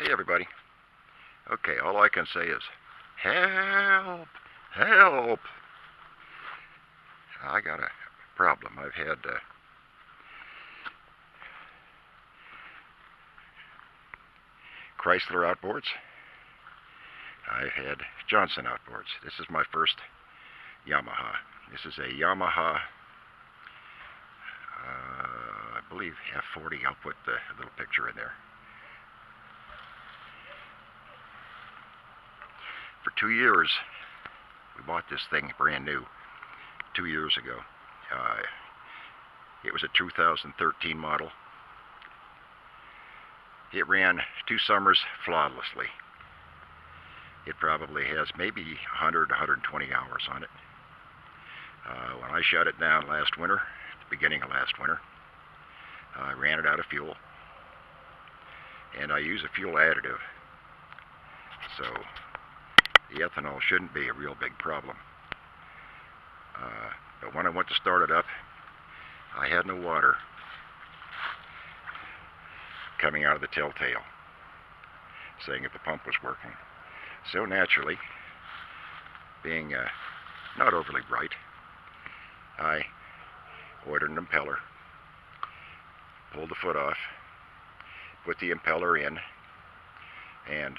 Hey everybody. Okay, all I can say is help, help. I got a problem. I've had Chrysler outboards. I've had Johnson outboards. This is my first Yamaha. This is a Yamaha, I believe F40. I'll put the little picture in there. For 2 years, we bought this thing brand new 2 years ago. It was a 2013 model. It ran 2 summers flawlessly. It probably has maybe 100, 120 hours on it. When I shut it down last winter, at the beginning of last winter, I ran it out of fuel. And I use a fuel additive. So the ethanol shouldn't be a real big problem. But when I went to start it up, I had no water coming out of the telltale, saying if the pump was working. So naturally, being not overly bright, I ordered an impeller, pulled the foot off, put the impeller in, and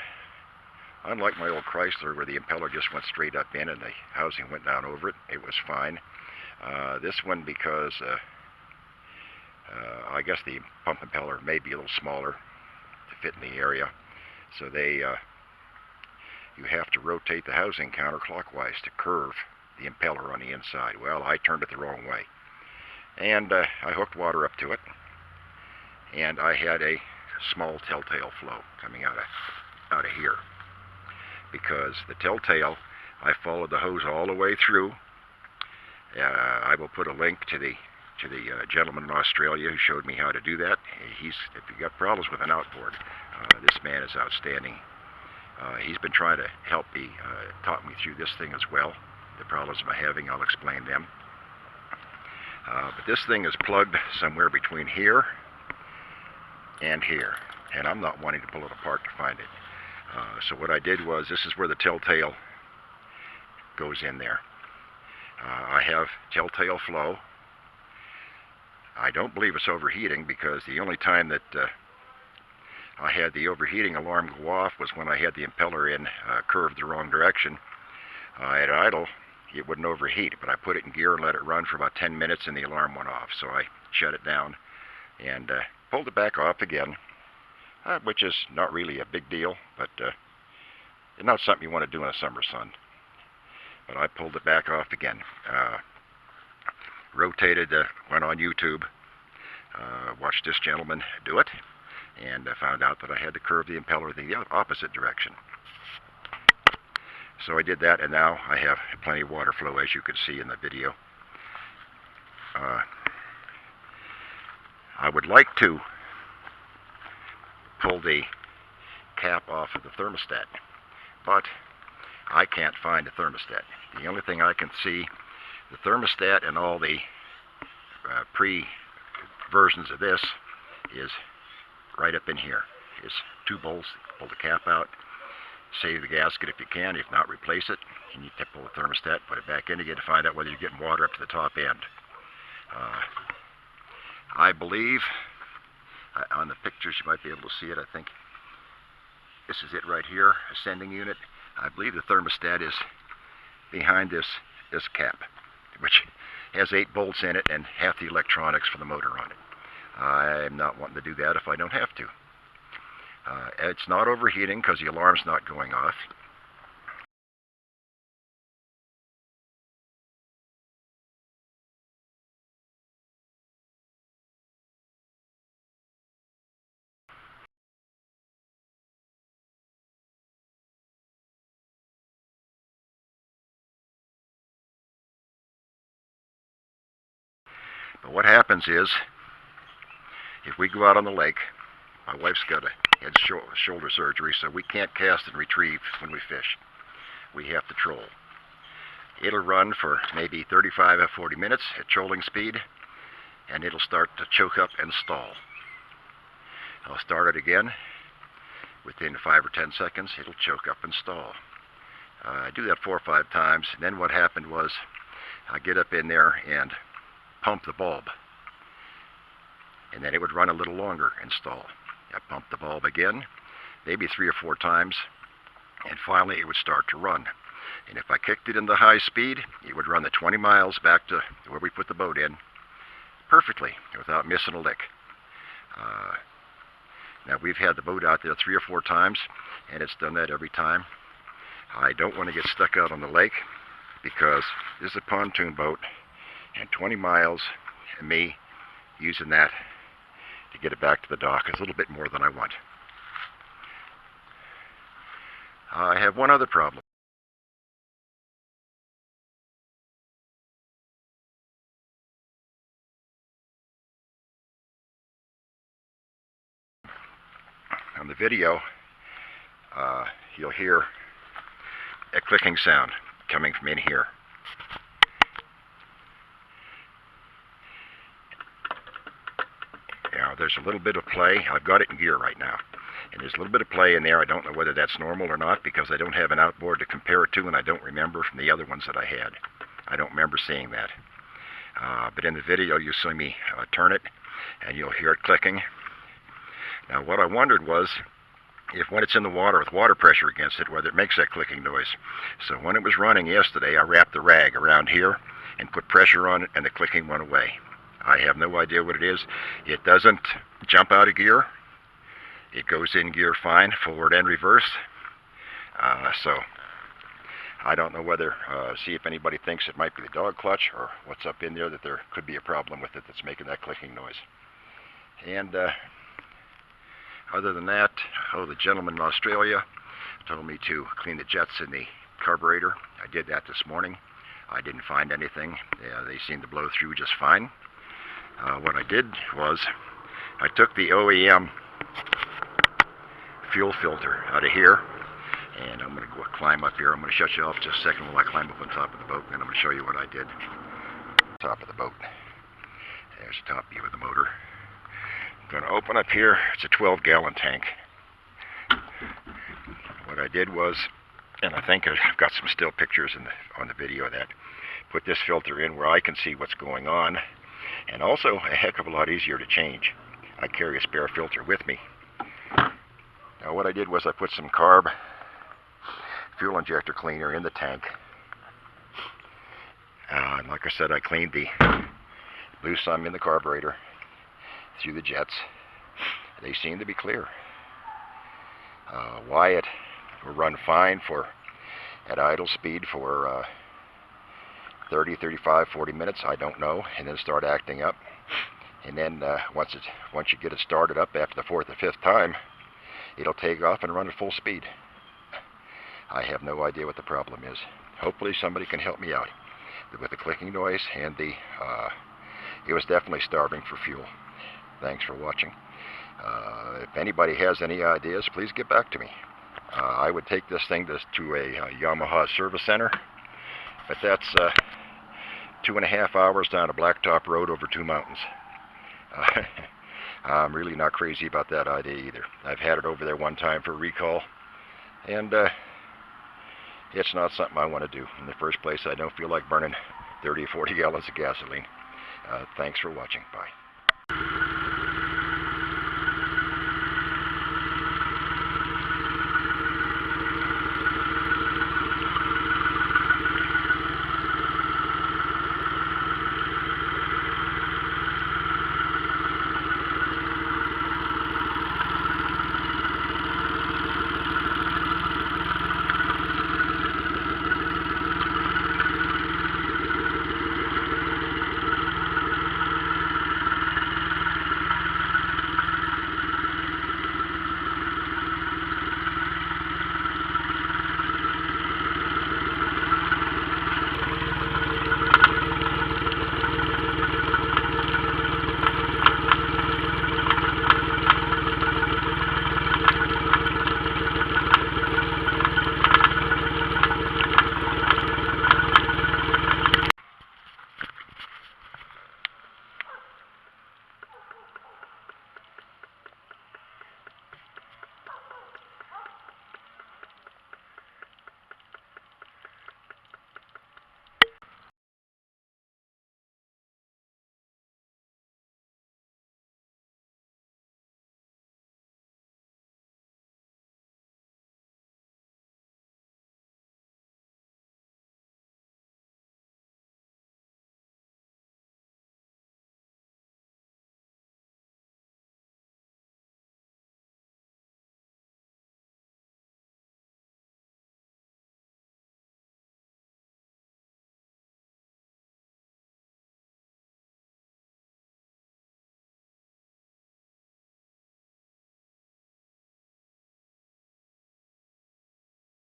unlike my old Chrysler where the impeller just went straight up in and the housing went down over it, it was fine. This one, because I guess the pump impeller may be a little smaller to fit in the area, so you have to rotate the housing counterclockwise to curve the impeller on the inside. Well, I turned it the wrong way, and I hooked water up to it, and I had a small telltale flow coming out of here, because the telltale, I followed the hose all the way through. I will put a link to the gentleman in Australia who showed me how to do that. If you've got problems with an outboard, this man is outstanding. He's been trying to help me, taught me through this thing as well. The problems I'm having, I'll explain them. But this thing is plugged somewhere between here and here, and I'm not wanting to pull it apart to find it. So what I did was, this is where the telltale goes in there. I have telltale flow. I don't believe it's overheating, because the only time that I had the overheating alarm go off was when I had the impeller in curved the wrong direction. At idle, it wouldn't overheat, but I put it in gear and let it run for about 10 minutes and the alarm went off. So I shut it down and pulled it back off again, which is not really a big deal, but it's not something you want to do in the summer sun. But I pulled it back off again. Rotated, went on YouTube, watched this gentleman do it, and found out that I had to curve the impeller the opposite direction. So I did that, and now I have plenty of water flow, as you can see in the video. I would like to pull the cap off of the thermostat, but I can't find the thermostat. The only thing I can see, the thermostat and all the pre-versions of this is right up in here. It's 2 bolts. Pull the cap out, save the gasket if you can. If not, replace it. You need to pull the thermostat, put it back in again to find out whether you're getting water up to the top end. I believe, on the pictures you might be able to see it, I think this is it right here, ascending unit. I believe the thermostat is behind this cap, which has 8 bolts in it and half the electronics for the motor on it. I'm not wanting to do that if I don't have to. It's not overheating because the alarm's not going off. But what happens is, if we go out on the lake, my wife's got a head shoulder surgery, so we can't cast and retrieve when we fish. We have to troll. It'll run for maybe 35 or 40 minutes at trolling speed, and it'll start to choke up and stall. I'll start it again, within 5 or 10 seconds, it'll choke up and stall. I do that 4 or 5 times, and then what happened was I get up in there and pump the bulb, and then it would run a little longer and stall. I pumped the bulb again, maybe 3 or 4 times, and finally it would start to run. And if I kicked it into high speed, it would run the 20 miles back to where we put the boat in perfectly without missing a lick. Now we've had the boat out there 3 or 4 times, and it's done that every time. I don't want to get stuck out on the lake because this is a pontoon boat, and 20 miles and me using that to get it back to the dock is a little bit more than I want. I have one other problem. On the video, you'll hear a clicking sound coming from in here. Now, there's a little bit of play. I've got it in gear right now, and there's a little bit of play in there. I don't know whether that's normal or not because I don't have an outboard to compare it to, and I don't remember from the other ones that I had. I don't remember seeing that. But in the video, you'll see me turn it, and you'll hear it clicking. Now, what I wondered was if when it's in the water with water pressure against it, whether it makes that clicking noise. So when it was running yesterday, I wrapped the rag around here and put pressure on it, and the clicking went away. I have no idea what it is. It doesn't jump out of gear. It goes in gear fine, forward and reverse. So I don't know whether, see if anybody thinks it might be the dog clutch or what's up in there, that there could be a problem with it that's making that clicking noise. And other than that, the gentleman in Australia told me to clean the jets in the carburetor. I did that this morning. I didn't find anything. They seemed to blow through just fine. What I did was I took the OEM fuel filter out of here, and I'm going to go climb up here. I'm going to shut you off just a second while I climb up on top of the boat, and then I'm going to show you what I did. Top of the boat. There's the top view of the motor. I'm going to open up here. It's a 12-gallon tank. What I did was, and I think I've got some still pictures on the video of that, put this filter in where I can see what's going on, and also a heck of a lot easier to change. I carry a spare filter with me. Now what I did was I put some carb fuel injector cleaner in the tank. And like I said, I cleaned blew some in the carburetor through the jets. They seem to be clear. Why it will run fine at idle speed for 30, 35, 40 minutes, I don't know, and then start acting up. And then once you get it started up after the 4th or 5th time, it'll take off and run at full speed. I have no idea what the problem is. Hopefully somebody can help me out with the clicking noise, and it was definitely starving for fuel. Thanks for watching. If anybody has any ideas, please get back to me. I would take this thing to a Yamaha service center, but that's 2.5 hours down a blacktop road over 2 mountains. I'm really not crazy about that idea either. I've had it over there one time for recall, and it's not something I want to do. In the first place, I don't feel like burning 30 or 40 gallons of gasoline. Thanks for watching. Bye.